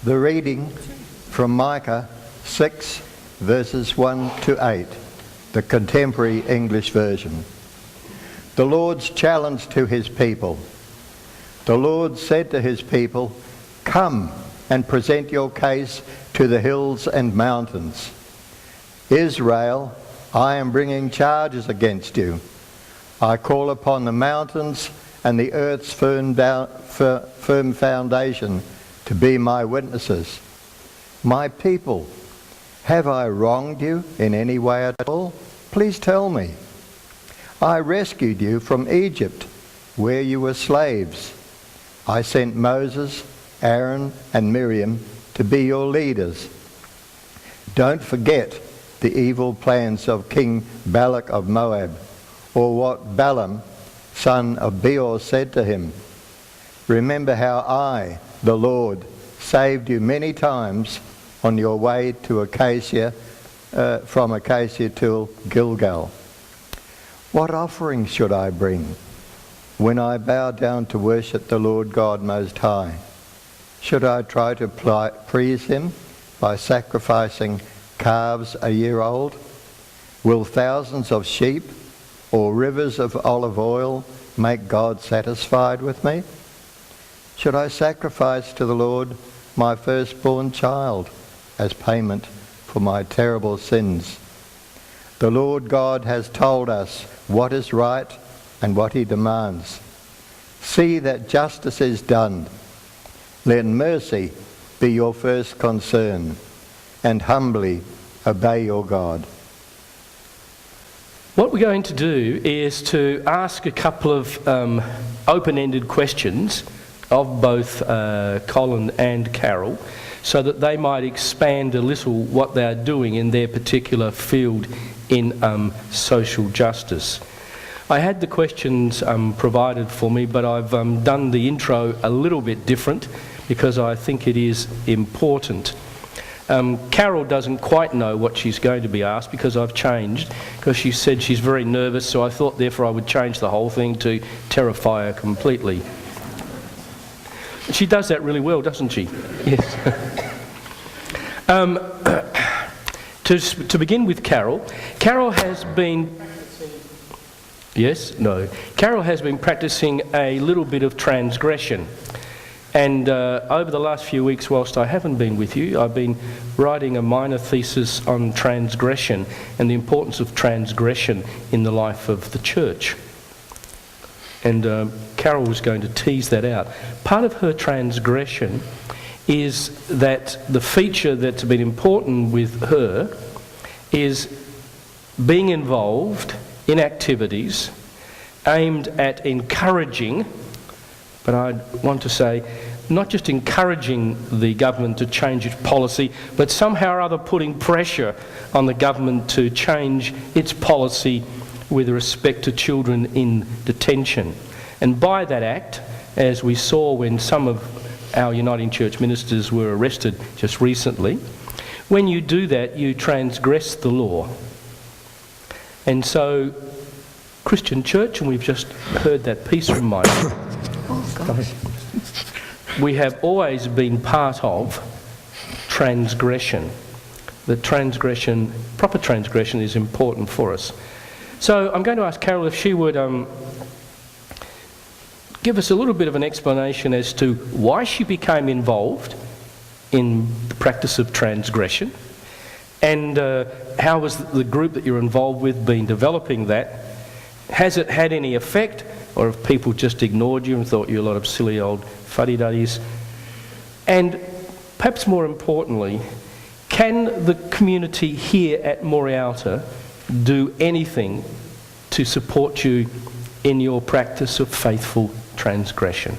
The reading from Micah 6, verses 1 to 8, the Contemporary English Version. The Lord's challenge to his people. The Lord said to his people, "Come and present your case to the hills and mountains. Israel, I am bringing charges against you. I call upon the mountains and the earth's firm foundation to be my witnesses. My people, have I wronged you in any way at all? Please tell me. I rescued you from Egypt, where you were slaves. I sent Moses, Aaron, and Miriam to be your leaders. Don't forget the evil plans of King Balak of Moab, or what Balaam, son of Beor, said to him. Remember how I, the Lord, saved you many times on your way to from Acacia to Gilgal. What offering should I bring when I bow down to worship the Lord God Most High? Should I try to please him by sacrificing calves a year old? Will thousands of sheep or rivers of olive oil make God satisfied with me? Should I sacrifice to the Lord my firstborn child as payment for my terrible sins? The Lord God has told us what is right and what he demands. See that justice is done. Let mercy be your first concern, and humbly obey your God. What we're going to do is to ask a couple of open-ended questions of both Colin and Carol, so that they might expand a little what they're doing in their particular field in social justice. I had the questions provided for me, but I've done the intro a little bit different because I think it is important. Carol doesn't quite know what she's going to be asked because I've changed, because she said she's very nervous, so I thought therefore I would change the whole thing to terrify her completely. She does that really well, doesn't she? Yes. To begin with Carol, Carol has been... Yes? No. Carol has been practising a little bit of transgression. And over the last few weeks, whilst I haven't been with you, I've been writing a minor thesis on transgression and the importance of transgression in the life of the church. And Carol was going to tease that out. Part of her transgression is that the feature that's been important with her is being involved in activities aimed at encouraging, but I want to say not just encouraging the government to change its policy, but somehow or other putting pressure on the government to change its policy with respect to children in detention. And by that act, as we saw when some of our Uniting Church ministers were arrested just recently, when you do that, you transgress the law. And so, Christian Church, and we've just heard that piece from Mike, we have always been part of transgression. The transgression, proper transgression, is important for us. So I'm going to ask Carol if she would give us a little bit of an explanation as to why she became involved in the practice of transgression, and how has the group that you're involved with been developing that? Has it had any effect, or have people just ignored you and thought you a lot of silly old fuddy-duddies? And perhaps more importantly, can the community here at Morialta do anything to support you in your practice of faithful transgression?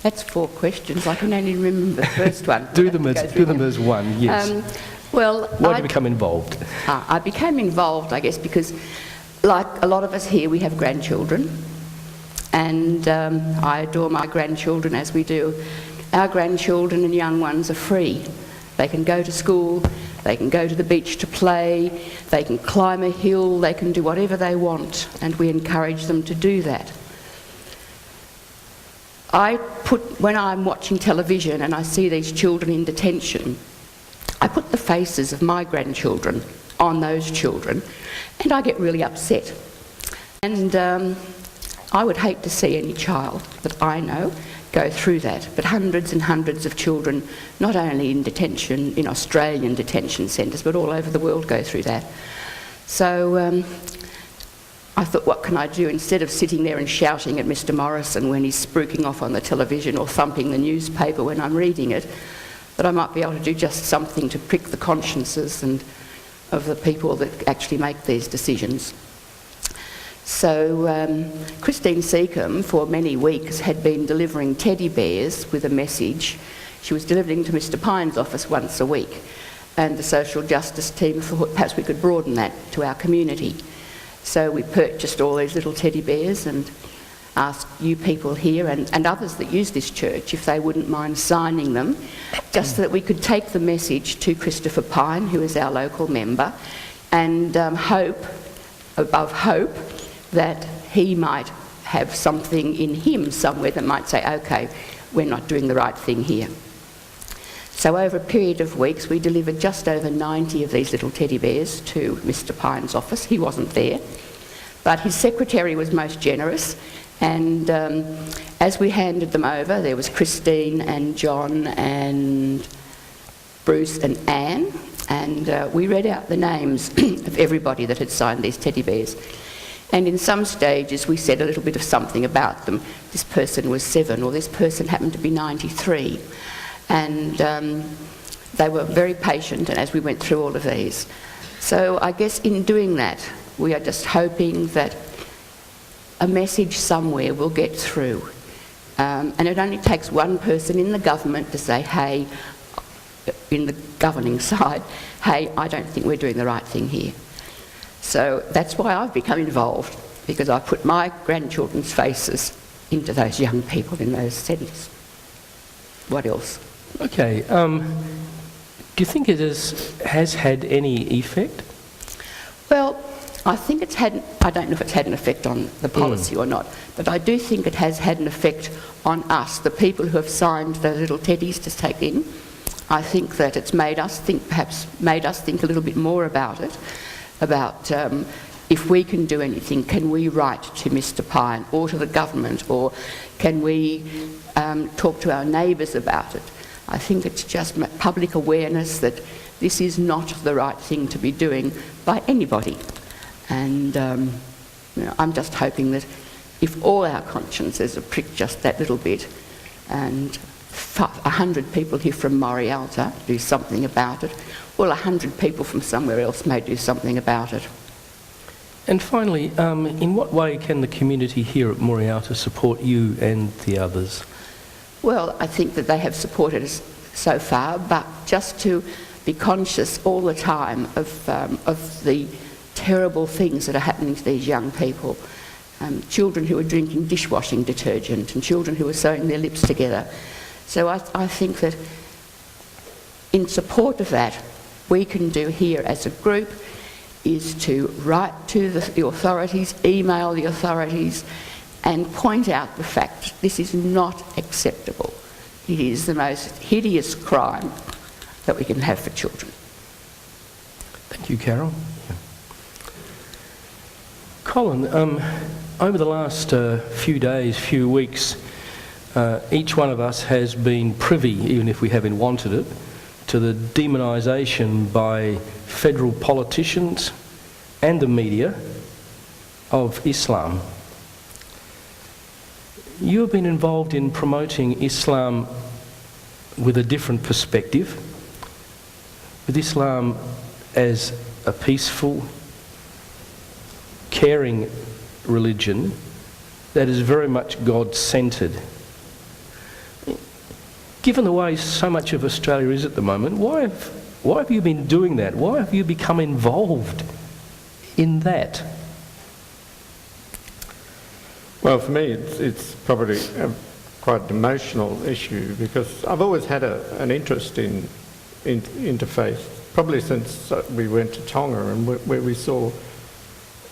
That's 4 questions. I can only remember the first one. do them as one, yes. Well, why did you become involved? I became involved, I guess, because like a lot of us here, we have grandchildren, and I adore my grandchildren as we do. Our grandchildren and young ones are free. They can go to school, they can go to the beach to play, they can climb a hill, they can do whatever they want, and we encourage them to do that. when I'm watching television and I see these children in detention, I put the faces of my grandchildren on those children, and I get really upset. And I would hate to see any child that I know go through that, but hundreds and hundreds of children, not only in detention, in Australian detention centres, but all over the world go through that. So I thought, what can I do? Instead of sitting there and shouting at Mr Morrison when he's spruiking off on the television or thumping the newspaper when I'm reading it, that I might be able to do just something to prick the consciences and of the people that actually make these decisions. So Christine Seacombe, for many weeks, had been delivering teddy bears with a message. She was delivering to Mr Pine's office once a week, and the social justice team thought perhaps we could broaden that to our community. So we purchased all these little teddy bears and asked you people here and others that use this church if they wouldn't mind signing them, just so that we could take the message to Christopher Pine, who is our local member, and hope, above hope, that he might have something in him somewhere that might say, okay, we're not doing the right thing here. So over a period of weeks, we delivered just over 90 of these little teddy bears to Mr Pine's office. He wasn't there, but his secretary was most generous, and as we handed them over, there was Christine and John and Bruce and Anne, and we read out the names of everybody that had signed these teddy bears. And in some stages we said a little bit of something about them. This person was 7, or this person happened to be 93. And they were very patient, and as we went through all of these. So I guess in doing that, we are just hoping that a message somewhere will get through. And it only takes one person in the government to say, hey, in the governing side, hey, I don't think we're doing the right thing here. So that's why I've become involved, because I put my grandchildren's faces into those young people in those settings. What else? Okay, do you think it has had any effect? Well, I think it's had, I don't know if it's had an effect on the policy or not, but I do think it has had an effect on us, the people who have signed those little teddies to take in. I think that it's made us think, perhaps made us think a little bit more about it, about if we can do anything, can we write to Mr Pine or to the government, or can we talk to our neighbours about it? I think it's just public awareness that this is not the right thing to be doing by anybody. And you know, I'm just hoping that if all our consciences are pricked just that little bit, and 100 people here from Morialta do something about it, well, 100 people from somewhere else may do something about it. And finally, in what way can the community here at Morialta support you and the others? Well, I think that they have supported us so far, but just to be conscious all the time of the terrible things that are happening to these young people. Children who are drinking dishwashing detergent and children who are sewing their lips together. So I think that in support of that, we can do here as a group is to write to the authorities, email the authorities, and point out the fact this is not acceptable. It is the most hideous crime that we can have for children. Thank you, Carol. Colin, over the last few days, few weeks, each one of us has been privy, even if we haven't wanted it, to the demonisation by federal politicians and the media of Islam. You have been involved in promoting Islam with a different perspective, with Islam as a peaceful, caring religion that is very much God-centred. Given the way so much of Australia is at the moment, why have you been doing that? Why have you become involved in that? Well, for me, it's probably quite an emotional issue, because I've always had an interest in interfaith, probably since we went to Tonga and where we saw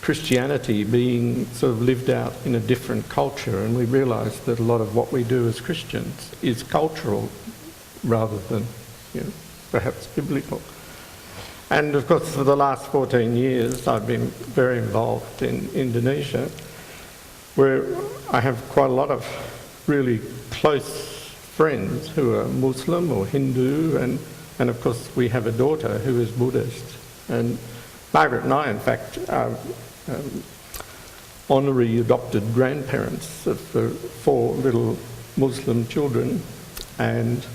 Christianity being sort of lived out in a different culture, and we realised that a lot of what we do as Christians is cultural rather than, perhaps biblical. And of course, for the last 14 years, I've been very involved in Indonesia, where I have quite a lot of really close friends who are Muslim or Hindu, and of course we have a daughter who is Buddhist. And Margaret and I, in fact, are honorary adopted grandparents of 4 little Muslim children, and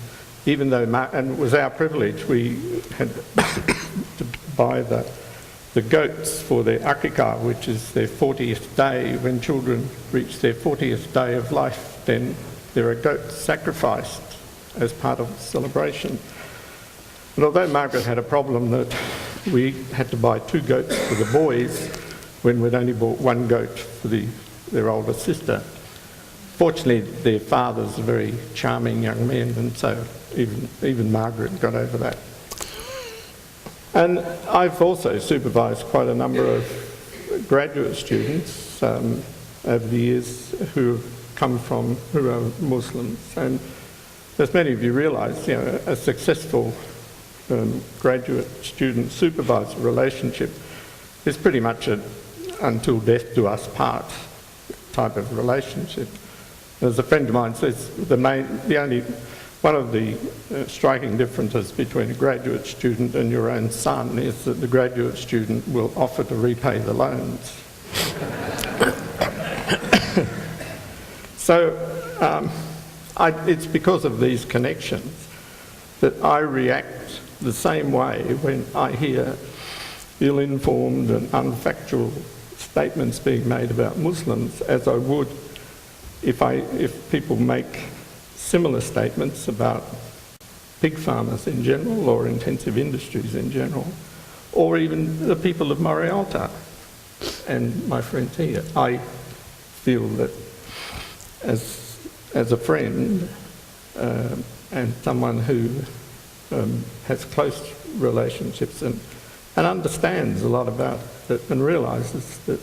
even though, and it was our privilege, we had to buy the goats for their akikah, which is their 40th day. When children reach their 40th day of life, then there are goats sacrificed as part of the celebration. And although Margaret had a problem that we had to buy 2 goats for the boys when we'd only bought 1 goat for their older sister, fortunately their father's a very charming young man, and so even Margaret got over that. And I've also supervised quite a number of graduate students over the years who are Muslims. And as many of you realise, a successful graduate student supervisor relationship is pretty much a until death do us part type of relationship. As a friend of mine says, one of the striking differences between a graduate student and your own son is that the graduate student will offer to repay the loans. So it's because of these connections that I react the same way when I hear ill-informed and unfactual statements being made about Muslims as I would if people make similar statements about pig farmers in general or intensive industries in general, or even the people of Morialta and my friends here. I feel that as a friend and someone who has close relationships and understands a lot about it and realises that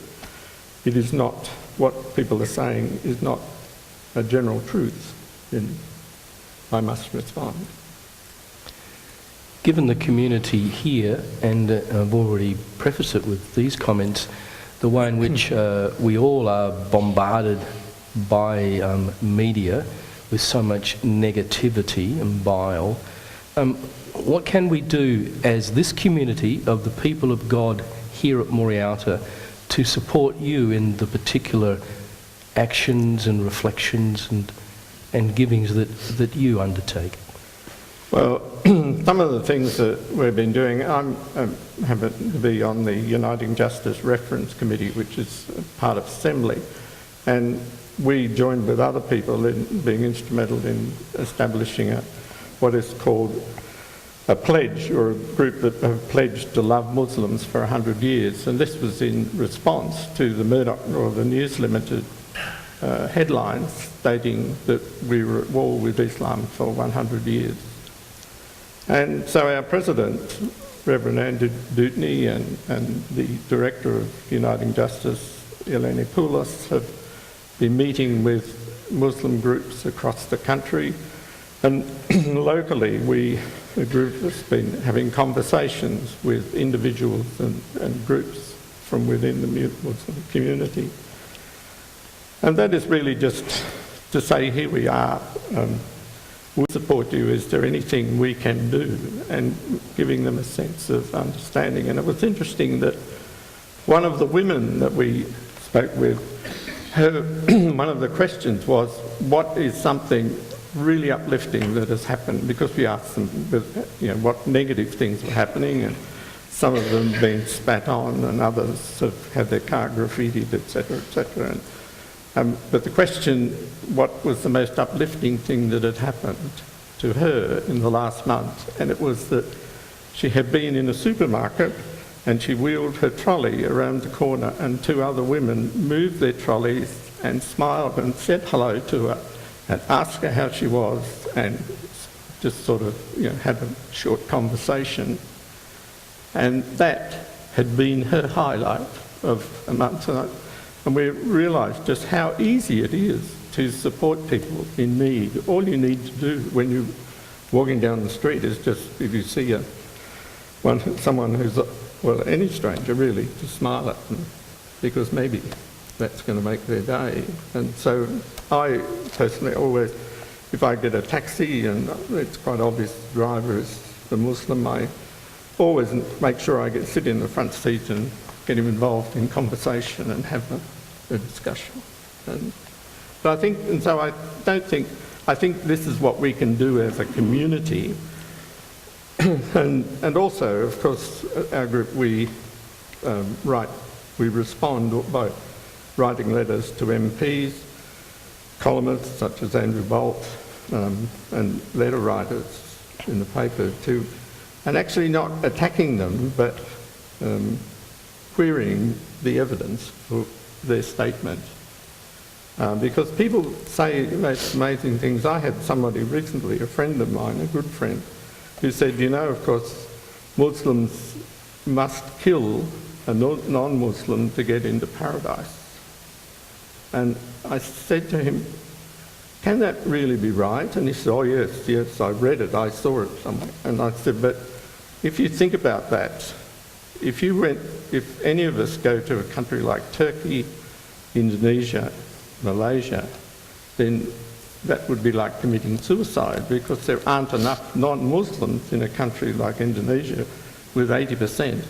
it is not, what people are saying is not a general truth, then I must respond. Given the community here, and I've already prefaced it with these comments, the way in which we all are bombarded by media with so much negativity and bile, what can we do as this community of the people of God here at Morialta to support you in the particular actions and reflections and givings that you undertake? Well, some of the things that we've been doing, I'm happen to be on the Uniting Justice Reference Committee, which is part of Assembly, and we joined with other people in being instrumental in establishing what is called a pledge, or a group that have pledged to love Muslims for 100 years, and this was in response to the Murdoch or the News Limited headlines stating that we were at war with Islam for 100 years. And so our president, Reverend Andrew Dutney, and the director of Uniting Justice, Eleni Poulos, have been meeting with Muslim groups across the country, and locally a group has been having conversations with individuals and groups from within the Muslim community. And that is really just to say, here we are, we'll support you, is there anything we can do? And giving them a sense of understanding. And it was interesting that one of the women that we spoke with, one of the questions was, what is something really uplifting that has happened? Because we asked them, what negative things were happening, and some of them being spat on and others have had their car graffitied, etc., etc. But the question, what was the most uplifting thing that had happened to her in the last month? And it was that she had been in a supermarket and she wheeled her trolley around the corner, and 2 other women moved their trolleys and smiled and said hello to her and asked her how she was, and just sort of had a short conversation. And that had been her highlight of a month, and we realised just how easy it is to support people in need. All you need to do when you're walking down the street is just, if you see someone who's, well, any stranger really, to smile at them, because maybe that's going to make their day. And so I personally always, if I get a taxi and it's quite obvious the driver is a Muslim, I always make sure I sit in the front seat and get him involved in conversation and have a discussion. But I think, and so I think this is what we can do as a community. and also, of course, our group, we respond by writing letters to MPs, columnists such as Andrew Bolt, and letter writers in the paper too, and actually not attacking them, but querying the evidence for their statement. Because people say most amazing things. I had somebody recently, a friend of mine, a good friend, who said, you know, of course, Muslims must kill a non-Muslim to get into paradise. And I said to him, can that really be right? And he said, oh yes, I read it, I saw it somewhere. And I said, but if you think about that, if any of us go to a country like Turkey, Indonesia, Malaysia, then that would be like committing suicide, because there aren't enough non-Muslims in a country like Indonesia with 80%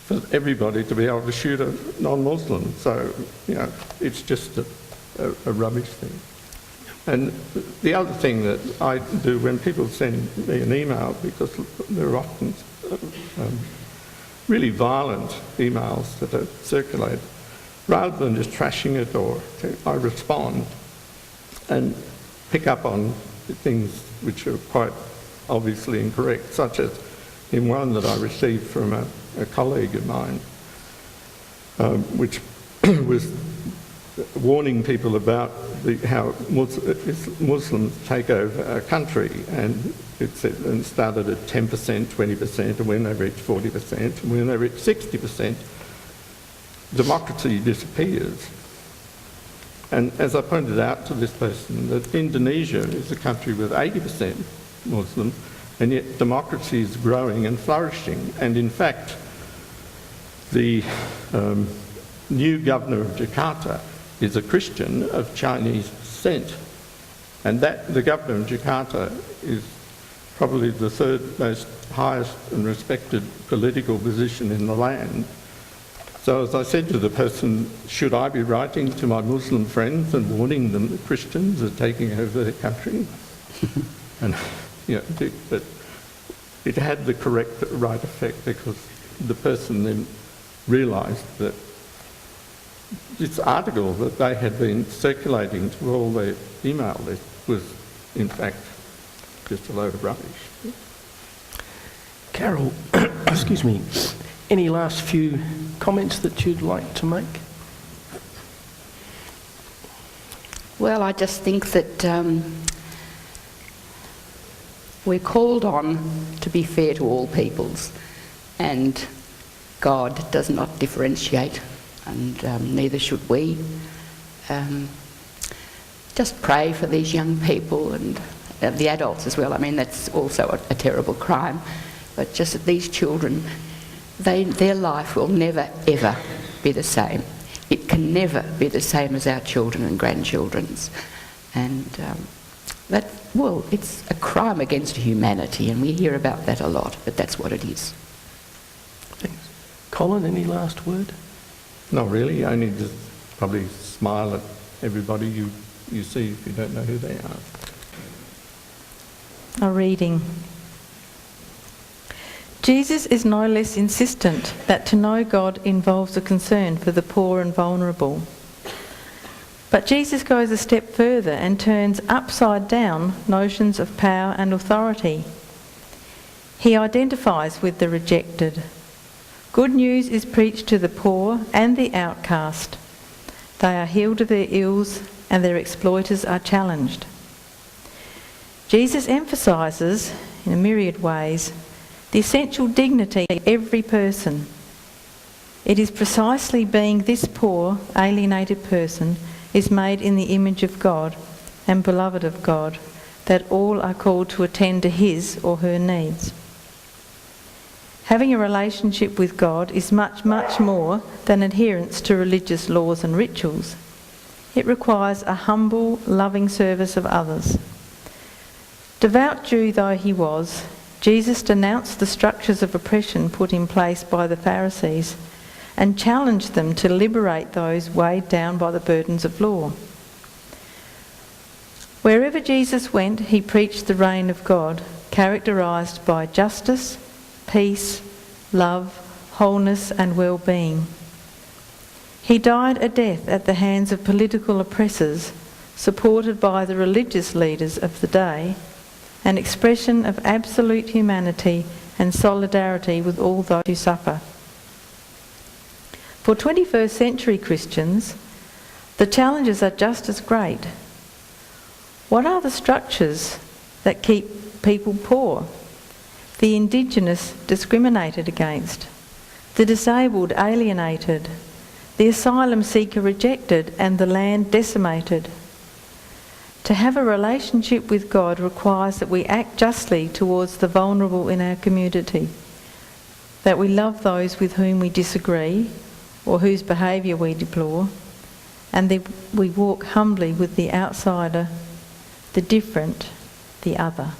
for everybody to be able to shoot a non-Muslim. So, you know, it's just a rubbish thing. And the other thing that I do when people send me an email, because there are often really violent emails that are circulated, rather than just trashing it, I respond and pick up on things which are quite obviously incorrect, such as in one that I received from a colleague of mine, which was warning people about how Muslims take over a country, and it started at 10%, 20%, and when they reach 40%, and when they reach 60%, democracy disappears. And as I pointed out to this person, that Indonesia is a country with 80% Muslim, and yet democracy is growing and flourishing. And in fact, the new governor of Jakarta is a Christian of Chinese descent. And the governor of Jakarta is probably the third most highest and respected political position in the land. So as I said to the person, should I be writing to my Muslim friends and warning them that Christians are taking over their country? And but it had the right effect, because the person then realised that this article that they had been circulating to all their email list was in fact just a load of rubbish. Carol, excuse me, any last few comments that you'd like to make? Well, I just think that we're called on to be fair to all peoples, and God does not differentiate, and neither should we. Just pray for these young people and the adults as well. I mean, that's also a terrible crime, but just that these children, their life will never ever be the same. It can never be the same as our children and grandchildren's, and it's a crime against humanity, and we hear about that a lot, but that's what it is. Thanks. Colin, any last word? Not really, only just probably smile at everybody you see if you don't know who they are. A reading. Jesus is no less insistent that to know God involves a concern for the poor and vulnerable. But Jesus goes a step further and turns upside down notions of power and authority. He identifies with the rejected. Good news is preached to the poor and the outcast. They are healed of their ills and their exploiters are challenged. Jesus emphasises, in a myriad ways, the essential dignity of every person. It is precisely being this poor, alienated person is made in the image of God and beloved of God, that all are called to attend to his or her needs. Having a relationship with God is much, much more than adherence to religious laws and rituals. It requires a humble, loving service of others. Devout Jew though he was, Jesus denounced the structures of oppression put in place by the Pharisees and challenged them to liberate those weighed down by the burdens of law. Wherever Jesus went, he preached the reign of God, characterised by justice, peace, love, wholeness and well-being. He died a death at the hands of political oppressors, supported by the religious leaders of the day, an expression of absolute humanity and solidarity with all those who suffer. For 21st century Christians, the challenges are just as great. What are the structures that keep people poor? The Indigenous discriminated against, the disabled alienated, the asylum seeker rejected and the land decimated. To have a relationship with God requires that we act justly towards the vulnerable in our community, that we love those with whom we disagree or whose behaviour we deplore, and that we walk humbly with the outsider, the different, the other.